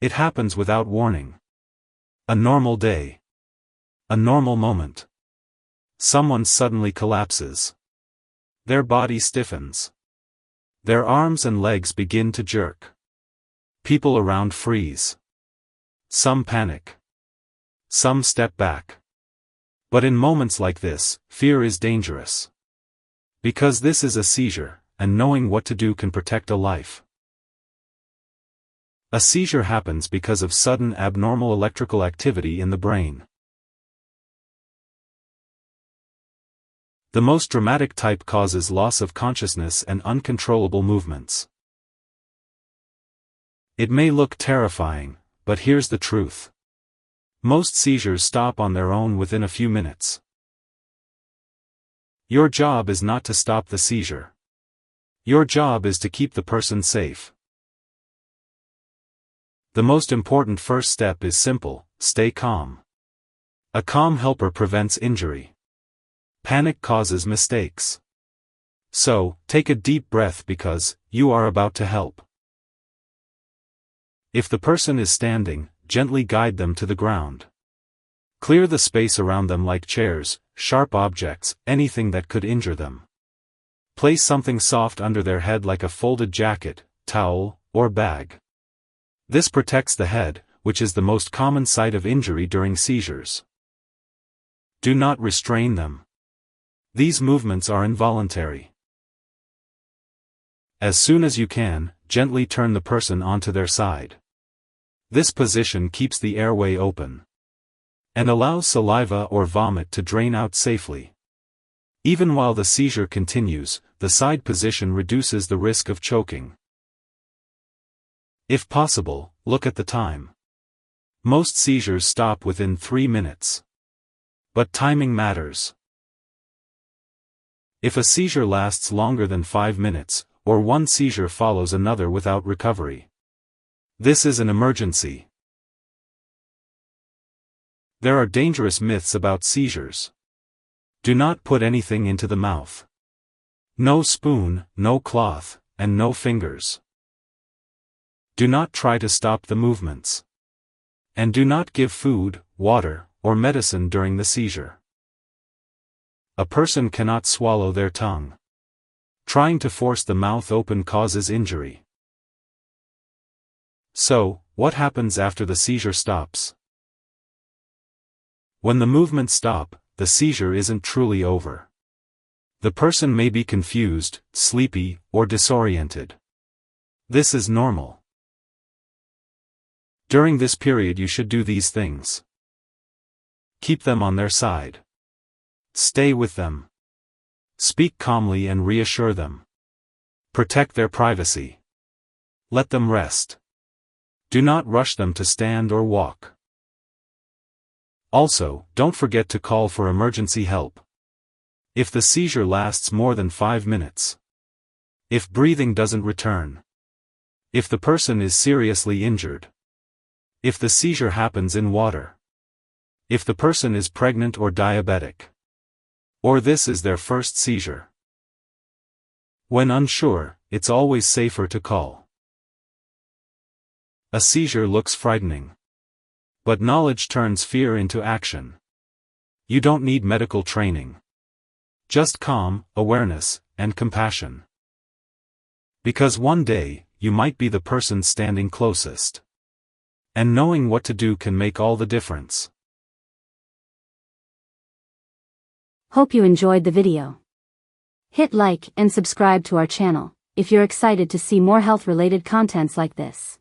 It happens without warning. A normal day. A normal moment. Someone suddenly collapses. Their body stiffens. Their arms and legs begin to jerk. People around freeze. Some panic. Some step back. But in moments like this, fear is dangerous. Because this is a seizure, and knowing what to do can protect a life. A seizure happens because of sudden abnormal electrical activity in the brain. The most dramatic type causes loss of consciousness and uncontrollable movements. It may look terrifying, but here's the truth. Most seizures stop on their own within a few minutes. Your job is not to stop the seizure. Your job is to keep the person safe. The most important first step is simple: stay calm. A calm helper prevents injury. Panic causes mistakes. So, take a deep breath because you are about to help. If the person is standing, gently guide them to the ground. Clear the space around them like chairs, sharp objects, anything that could injure them. Place something soft under their head like a folded jacket, towel, or bag. This protects the head, which is the most common site of injury during seizures. Do not restrain them. These movements are involuntary. As soon as you can, gently turn the person onto their side. This position keeps the airway open and allows saliva or vomit to drain out safely. Even while the seizure continues, the side position reduces the risk of choking. If possible, look at the time. Most seizures stop within 3 minutes. But timing matters. If a seizure lasts longer than 5 minutes, or one seizure follows another without recovery, this is an emergency. There are dangerous myths about seizures. Do not put anything into the mouth. No spoon, no cloth, and no fingers. Do not try to stop the movements. And do not give food, water, or medicine during the seizure. A person cannot swallow their tongue. Trying to force the mouth open causes injury. So, what happens after the seizure stops? When the movements stop, the seizure isn't truly over. The person may be confused, sleepy, or disoriented. This is normal. During this period you should do these things. Keep them on their side. Stay with them. Speak calmly and reassure them. Protect their privacy. Let them rest. Do not rush them to stand or walk. Also, don't forget to call for emergency help. If the seizure lasts more than 5 minutes. If breathing doesn't return. If the person is seriously injured. If the seizure happens in water. If the person is pregnant or diabetic. Or this is their first seizure. When unsure, it's always safer to call. A seizure looks frightening. But knowledge turns fear into action. You don't need medical training. Just calm, awareness, and compassion. Because one day, you might be the person standing closest. And knowing what to do can make all the difference. Hope you enjoyed the video. Hit like and subscribe to our channel if you're excited to see more health-related contents like this.